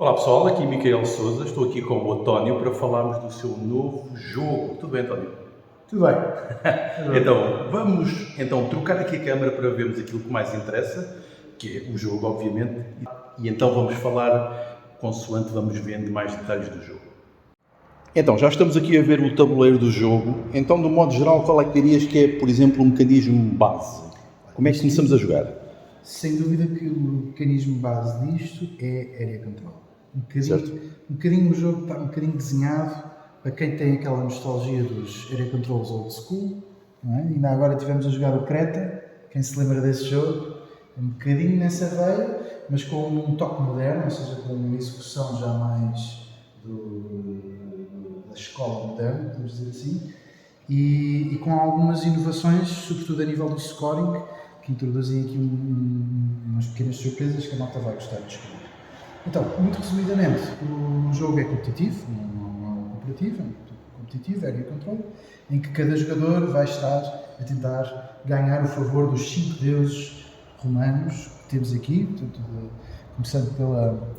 Olá pessoal, aqui Micael Sousa, estou aqui com o António para falarmos do seu novo jogo. Tudo bem, António? Tudo bem. Então, vamos trocar aqui a câmera para vermos aquilo que mais interessa, que é o jogo, obviamente, e então vamos falar consoante vamos vendo mais detalhes do jogo. Então, já estamos aqui a ver o tabuleiro do jogo. Então, de um modo geral, qual é que dirias que é, por exemplo, um mecanismo base? Como é que começamos a jogar? Sem dúvida que o mecanismo base disto é Area Control. Um bocadinho o jogo está um bocadinho desenhado para quem tem aquela nostalgia dos Area Controls old school, não é? Ainda agora estivemos a jogar o Creta, quem se lembra desse jogo, um bocadinho nessa veia, mas com um toque moderno, ou seja, com uma execução já mais da escola moderna, podemos dizer assim, e com algumas inovações, sobretudo a nível do scoring, que introduzem aqui umas pequenas surpresas que a malta vai gostar de descobrir. Então, muito resumidamente, o jogo é competitivo, não é um cooperativo, é um competitivo, Area Control, em que cada jogador vai estar a tentar ganhar o favor dos 5 deuses romanos que temos aqui, portanto, começando pela,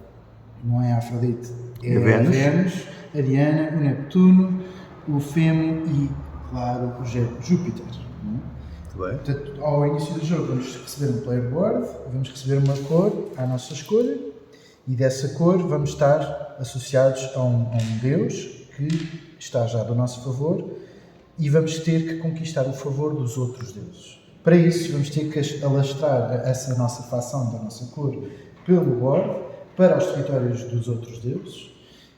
não é a Afrodite, é a Vênus, a Diana, o Neptuno, o Femo e, claro, o Júpiter. Portanto, ao início do jogo vamos receber um player board, vamos receber uma cor à nossa escolha e dessa cor vamos estar associados a um deus que está já do nosso favor e vamos ter que conquistar o favor dos outros deuses. Para isso vamos ter que alastrar essa nossa facção da nossa cor pelo board para os territórios dos outros deuses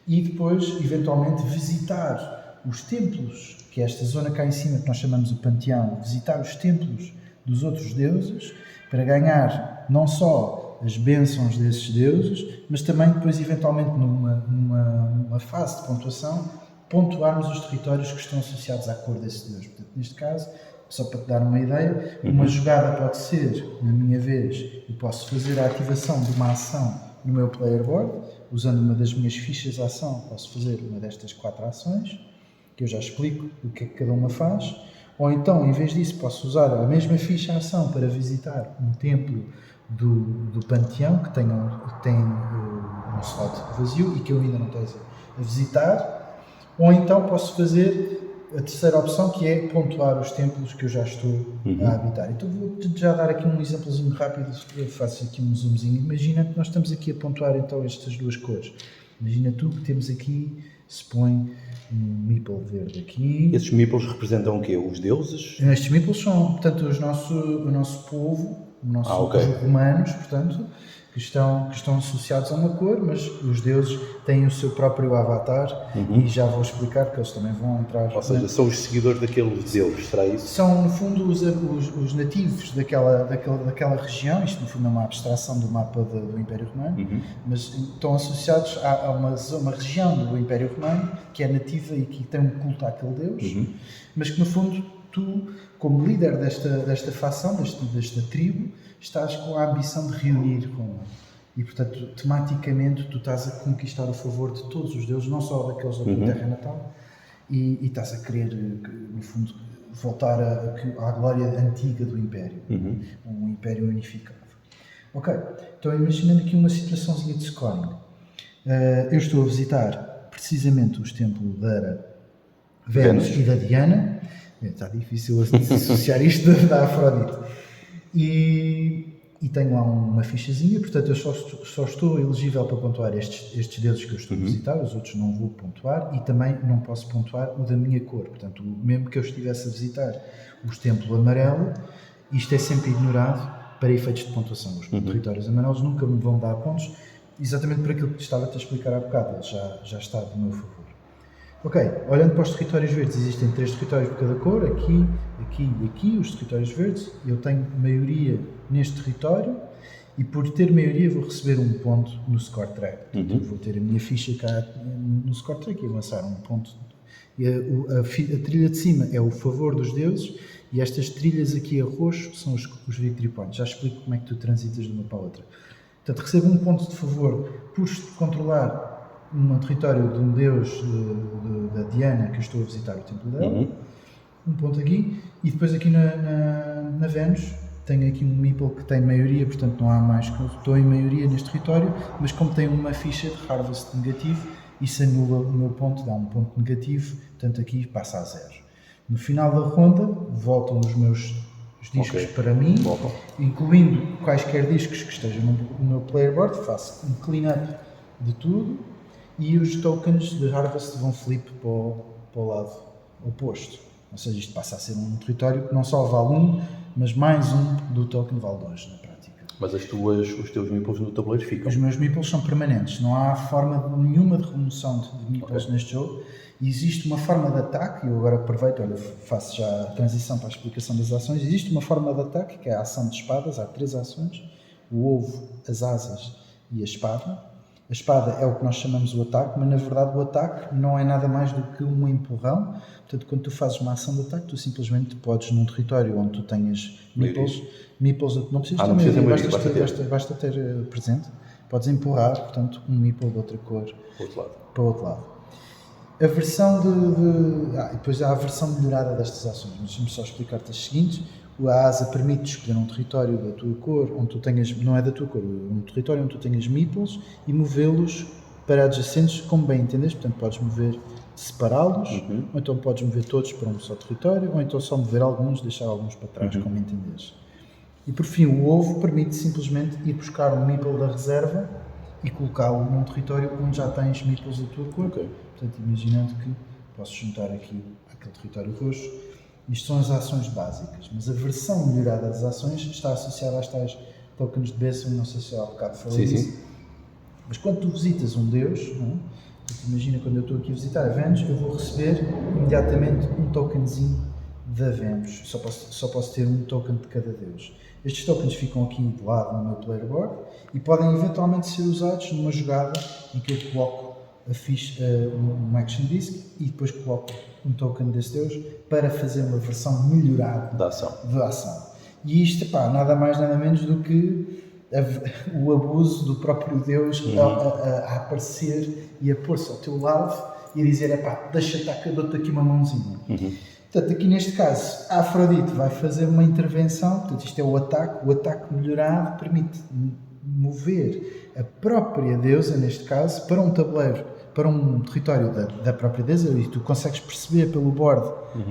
e depois eventualmente visitar os templos, que é esta zona cá em cima que nós chamamos o panteão, visitar os templos dos outros deuses para ganhar não só as bênçãos desses deuses, mas também depois eventualmente numa fase de pontuação, pontuarmos os territórios que estão associados à cor desse deus. Portanto, neste caso, só para te dar uma ideia, uma jogada pode ser, na minha vez, eu posso fazer a ativação de uma ação no meu player board, usando uma das minhas fichas de ação, posso fazer uma destas 4 ações, que eu já explico o que é que cada uma faz, ou então, em vez disso, posso usar a mesma ficha de ação para visitar um templo do panteão, que tem um slot vazio e que eu ainda não estou a visitar, ou então posso fazer a terceira opção, que é pontuar os templos que eu já estou a habitar. Então vou já dar aqui um exemplozinho rápido, eu faço aqui um zoomzinho. Imagina que nós estamos aqui a pontuar então estas duas cores. Imagina tu que temos aqui, se põe um meeple verde aqui. Esses meeples representam o quê? Os deuses? Estes meeples são, portanto, o nosso povo, os romanos, portanto, que estão associados a uma cor, mas os deuses têm o seu próprio avatar e já vou explicar que eles também vão entrar. Ou seja, são os seguidores daqueles deuses, será isso? São, no fundo, os nativos daquela região. Isto, no fundo, é uma abstração do mapa do Império Romano, mas estão associados a uma região do Império Romano que é nativa e que tem um culto àquele deus, mas que, no fundo, tu, como líder desta facção, desta tribo, estás com a ambição de reunir Roma. E, portanto, tematicamente, tu estás a conquistar o favor de todos os deuses, não só daqueles da tua terra natal, e estás a querer, no fundo, voltar à glória antiga do Império, um Império unificado. Ok, então imaginando aqui uma situaçãozinha de scoring. Eu estou a visitar precisamente os templos da Vênus e da Diana. Está difícil associar isto da Afrodite. E tenho lá uma fichazinha, portanto eu só estou elegível para pontuar estes deuses que eu estou a visitar, os outros não vou pontuar e também não posso pontuar o da minha cor. Portanto, mesmo que eu estivesse a visitar os templos amarelo, isto é sempre ignorado para efeitos de pontuação. Os territórios amarelos nunca me vão dar pontos, exatamente por aquilo que estava-te a explicar há bocado, já está do meu favor. Ok, olhando para os territórios verdes, existem 3 territórios por cada cor, aqui, aqui e aqui, os territórios verdes. Eu tenho maioria neste território e por ter maioria vou receber um ponto no score track. Portanto, vou ter a minha ficha cá no score track e avançar um ponto. E a trilha de cima é o favor dos deuses e estas trilhas aqui a roxo são os victory points. Já explico como é que tu transitas de uma para a outra. Portanto, recebo um ponto de favor por controlar num território de um deus da Diana que eu estou a visitar o templo dela, um ponto aqui, e depois aqui na Vênus tenho aqui um meeple que tem maioria, portanto não há mais, estou em maioria neste território, mas como tem uma ficha de harvest negativo, isso anula o meu ponto, dá um ponto negativo, portanto aqui passa a 0. No final da ronda, voltam os meus discos para mim, incluindo quaisquer discos que estejam no meu player board, faço um clean-up de tudo e os tokens de harvest vão flip para o lado oposto. Ou seja, isto passa a ser um território que não só vale 1, mas mais um do token vale 2 na prática. Mas os teus meeples no tabuleiro ficam? Os meus meeples são permanentes, não há forma nenhuma de remoção de meeples neste jogo. E existe uma forma de ataque, e eu agora aproveito, olha, faço já a transição para a explicação das ações. Existe uma forma de ataque que é a ação de espadas, há 3 ações: o ovo, as asas e a espada. A espada é o que nós chamamos o ataque, mas na verdade o ataque não é nada mais do que um empurrão. Portanto, quando tu fazes uma ação de ataque, tu simplesmente podes, num território onde tu tenhas meeples não precisas ter maioria, basta ter presente, podes empurrar, portanto, um meeple de outra cor para o outro lado. A versão depois há a versão melhorada destas ações, mas deixa-me só explicar-te as seguintes. A asa permite escolher um território da tua cor, onde tu tenhas, não é da tua cor, um território onde tu tenhas meeples e movê-los para adjacentes como bem entendes. Portanto, podes mover, separá-los, ou então podes mover todos para um só território, ou então só mover alguns, deixar alguns para trás, como entendes. E por fim, o ovo permite simplesmente ir buscar um meeple da reserva e colocá-lo num território onde já tens meeples da tua cor. Portanto, imaginando que posso juntar aqui aquele território roxo. Isto são as ações básicas, mas a versão melhorada das ações está associada às tais tokens de bênção, não sei se há bocado falei disso. Mas quando tu visitas um deus, imagina quando eu estou aqui a visitar a Vênus, eu vou receber imediatamente um tokenzinho da Vênus. Só posso ter um token de cada deus. Estes tokens ficam aqui de lado no meu player board e podem eventualmente ser usados numa jogada em que eu coloco a ficha, um action disc e depois coloco um token desse deus para fazer uma versão melhorada da ação. E isto, nada mais nada menos do que o abuso do próprio deus a aparecer e a pôr-se ao teu lado e a dizer, deixa-te, dou-te aqui uma mãozinha. Portanto, aqui neste caso, a Afrodite vai fazer uma intervenção, portanto isto é o ataque melhorado permite mover a própria deusa, neste caso, para um tabuleiro, para um território da própria deusa, e tu consegues perceber pelo board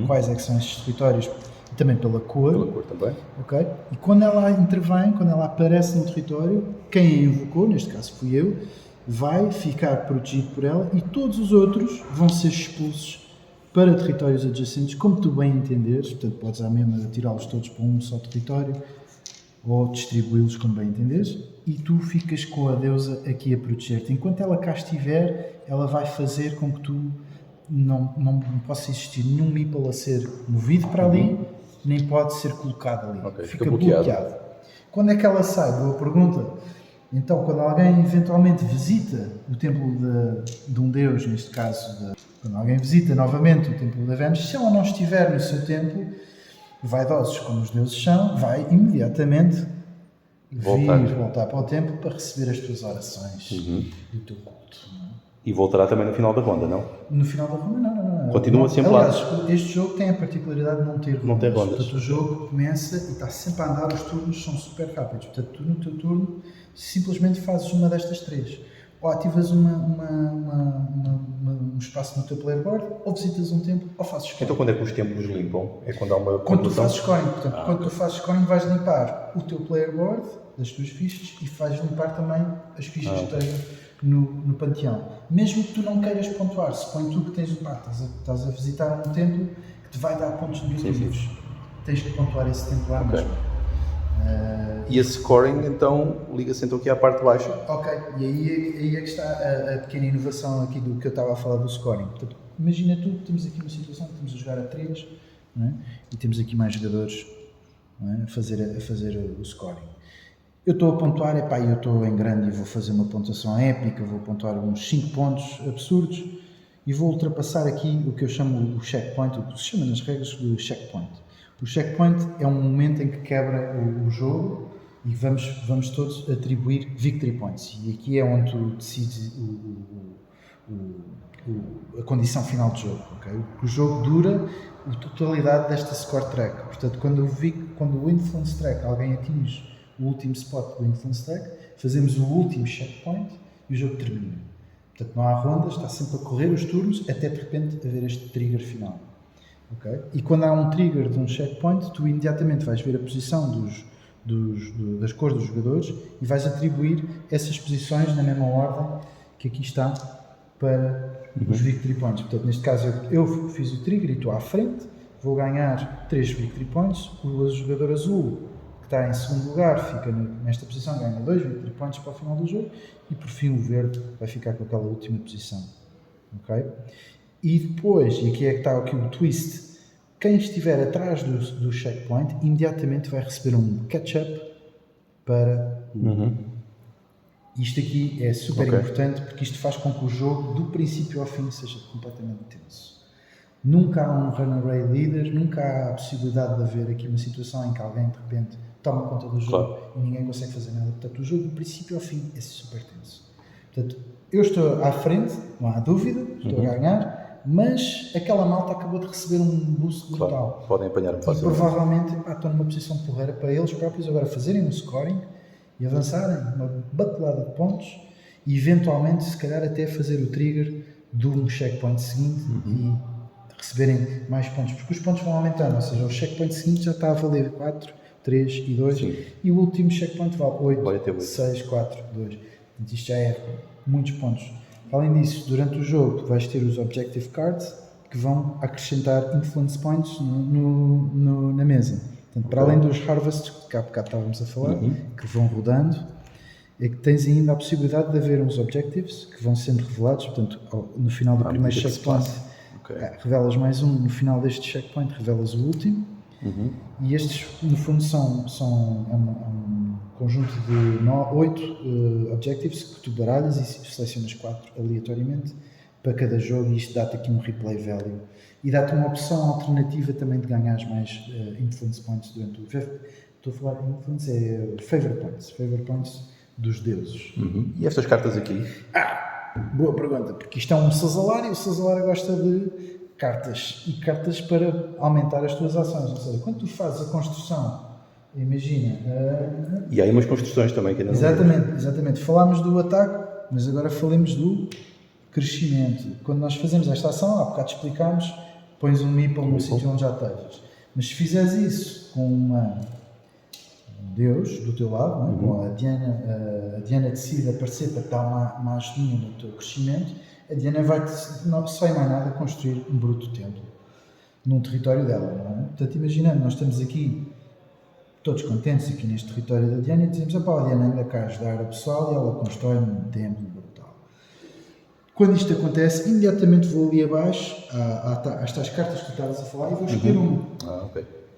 quais é que são estes territórios, e também pela cor. Pela cor também. Okay? E quando ela intervém, quando ela aparece no território, quem a invocou, neste caso fui eu, vai ficar protegido por ela e todos os outros vão ser expulsos para territórios adjacentes, como tu bem entenderes. Portanto, podes à mesma tirá-los todos para um só território ou distribuí-los como bem entenderes, e tu ficas com a deusa aqui a proteger-te. Enquanto ela cá estiver, ela vai fazer com que tu não possa existir nenhum meeple a ser movido para ali, nem pode ser colocado ali. Fica bloqueado. Quando é que ela sai? Boa pergunta. Então, quando alguém eventualmente visita o templo de um deus, neste caso, quando alguém visita novamente o templo da Vênus, se ela não estiver no seu templo, vaidosos como os deuses são, vai imediatamente voltar para o templo para receber as tuas orações e o teu culto. E voltará também no final da ronda, não? No final da ronda, não. Continua sempre lá. Aliás, este jogo tem a particularidade de não ter rondas. Não tem rondas. Portanto, o jogo começa e está sempre a andar, os turnos são super rápidos. Portanto, tu no teu turno simplesmente fazes uma destas 3. Ou ativas um espaço no teu player board, ou visitas um templo, ou fazes scoring. Então quando é que os templos limpam? É quando há uma Quando tu fazes scoring. Portanto, quando tu fazes scoring, vais limpar o teu player board das tuas fichas e vais limpar também as fichas que estejam no panteão. Mesmo que tu não queiras pontuar, suponho tu que tens estás a visitar um templo que te vai dar pontos negativos. Tens que pontuar esse templo lá mesmo. E esse scoring, então, liga-se então aqui à parte de baixo. Ok, e aí é que está a pequena inovação aqui do que eu estava a falar do scoring. Portanto, imagina tu, temos aqui uma situação que estamos a jogar a 3, não é? E temos aqui mais jogadores, não é? a fazer o scoring. Eu estou a pontuar, eu estou em grande e vou fazer uma pontuação épica, vou pontuar uns 5 pontos absurdos e vou ultrapassar aqui o que eu chamo o checkpoint, o que se chama nas regras do checkpoint. O checkpoint é um momento em que quebra o jogo e vamos todos atribuir victory points. E aqui é onde tu decides a condição final do jogo. Okay? O jogo dura a totalidade desta score track. Portanto, quando o influence track alguém atinge o último spot do influence track, fazemos o último checkpoint e o jogo termina. Portanto, não há rondas, está sempre a correr os turnos até de repente haver este trigger final. Okay? E quando há um trigger de um checkpoint, tu imediatamente vais ver a posição das cores dos jogadores e vais atribuir essas posições na mesma ordem que aqui está para os victory points. Portanto, neste caso eu fiz o trigger e estou à frente, vou ganhar 3 victory points, o jogador azul que está em segundo lugar fica nesta posição, ganha 2 victory points para o final do jogo e por fim o verde vai ficar com aquela última posição. Okay? E depois, e aqui é que está aqui o twist, quem estiver atrás do checkpoint imediatamente vai receber um catch-up para... Isto aqui é super importante porque isto faz com que o jogo, do princípio ao fim, seja completamente tenso. Nunca há um runaway leader, nunca há a possibilidade de haver aqui uma situação em que alguém, de repente, toma conta do jogo e ninguém consegue fazer nada. Portanto, o jogo, do princípio ao fim, é super tenso. Portanto, eu estou à frente, não há dúvida, estou a ganhar, mas aquela malta acabou de receber um boost brutal. Podem apanhar-me E facilmente. provavelmente estão numa posição porreira para eles próprios agora fazerem um scoring e avançarem uma batelada de pontos e eventualmente, se calhar, até fazer o trigger de um checkpoint seguinte e receberem mais pontos, porque os pontos vão aumentando, ou seja, o checkpoint seguinte já está a valer 4, 3 e 2 e o último checkpoint vale 8, 6, 4, 2. Portanto, isto já é muitos pontos. Além disso, durante o jogo vais ter os Objective Cards que vão acrescentar Influence Points na mesa. Portanto, para além dos Harvests, que há bocado estávamos a falar, que vão rodando, é que tens ainda a possibilidade de haver uns Objectives que vão sendo revelados. Portanto, no final do primeiro checkpoint, revelas mais um, no final deste checkpoint revelas o último. E estes, no fundo, são um conjunto de 8 Objectives que tu baralhas e selecionas 4 aleatoriamente para cada jogo, e isto dá-te aqui um replay value e dá-te uma opção alternativa também de ganhar mais influence points durante o jogo. Estou a falar de influence, é favor points dos deuses. E estas cartas aqui? Boa pergunta, porque isto é um Sazalar e o Sazalar gosta de cartas, e cartas para aumentar as tuas ações, ou seja, quando tu fazes a construção, imagina... E há aí umas construções também que ainda não... Exatamente. Falámos do ataque, mas agora falemos do crescimento. Quando nós fazemos esta ação, há bocado explicámos, pões um meeple no sítio onde já estejas. Mas se fizeres isso com um Deus do teu lado, não é? Com a Diana decide aparecer para te dar uma ajudinha no teu crescimento, a Diana vai-te, não se vai mais nada, construir um bruto templo num território dela. Não é? Portanto, imaginando, nós estamos aqui todos contentes aqui neste território da Diana e dizemos, a Diana anda cá a ajudar a pessoal e ela constrói um templo brutal. Quando isto acontece, imediatamente vou ali abaixo, às tais cartas que tu estavas a falar, e vou escolher uma.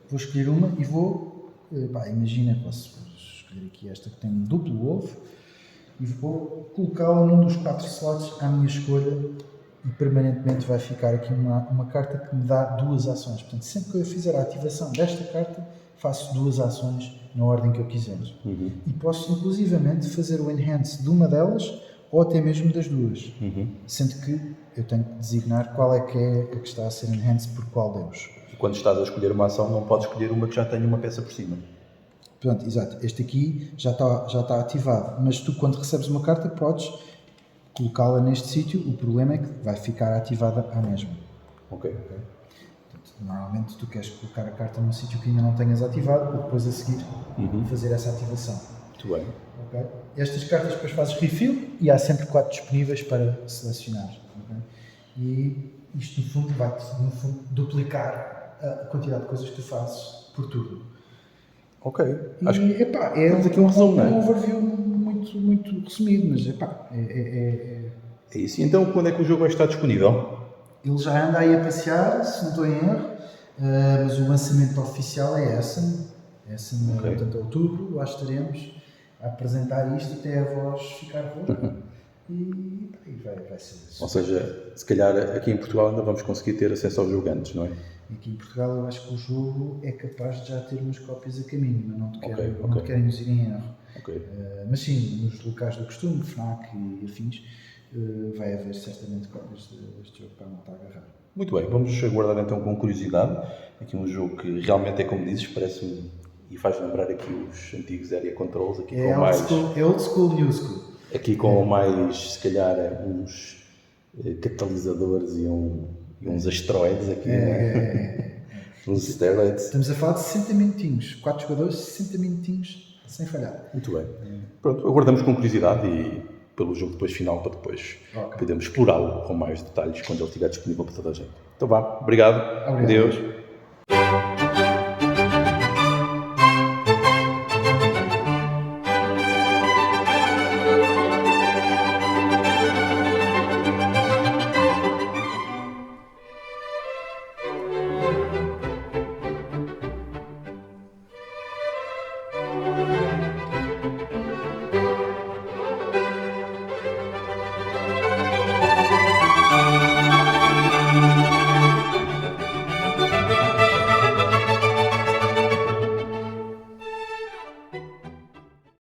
Vou escolher uma e vou, imagina, posso escolher aqui esta que tem um duplo ovo, e vou colocá-la num dos 4 slots à minha escolha, e permanentemente vai ficar aqui uma carta que me dá 2 ações. Portanto, sempre que eu fizer a ativação desta carta, faço 2 ações na ordem que eu quiser. E posso, inclusivamente, fazer o enhance de uma delas ou até mesmo das 2. Sendo que eu tenho que designar qual é a que está a ser enhance por qual deus. E quando estás a escolher uma ação, não podes escolher uma que já tenha uma peça por cima. Pronto, exato. Este aqui já está ativado. Mas tu, quando recebes uma carta, podes colocá-la neste sítio. O problema é que vai ficar ativada à mesma. Ok. Portanto, normalmente tu queres colocar a carta num sítio que ainda não tenhas ativado para depois a seguir fazer essa ativação. Muito bem. Okay? Estas cartas depois fazes refill e há sempre 4 disponíveis para selecionar. Okay? E isto no fundo vai-te duplicar a quantidade de coisas que tu fazes por turno. Ok. É aqui um resumo, um overview muito resumido, mas é isso. E então quando é que o jogo vai estar disponível? Ele já anda aí a passear, se não estou em erro, mas o lançamento oficial é portanto, outubro, lá estaremos a apresentar isto até a voz ficar boa. E vai ser isso. Ou seja, se calhar aqui em Portugal ainda vamos conseguir ter acesso ao jogo antes, não é? Aqui em Portugal eu acho que o jogo é capaz de já ter umas cópias a caminho, mas não te querem nos ir em erro. Mas sim, nos locais do costume, FNAC e afins, vai haver certamente cópias deste jogo para a malta agarrar. Muito bem, vamos aguardar então com curiosidade. Aqui um jogo que realmente é como dizes, parece e faz lembrar aqui os antigos Area Controls, aqui com mais... É old school, new school. Aqui com mais, se calhar, uns catalisadores e uns asteroides aqui, uns steroids. Estamos a falar de 60 minutinhos, 4 jogadores, 60 minutinhos, sem falhar. Muito bem. Pronto, aguardamos com curiosidade e pelo jogo depois final, para depois podermos explorá-lo com mais detalhes quando ele estiver disponível para toda a gente. Então vá, obrigado. Obrigado. Adeus.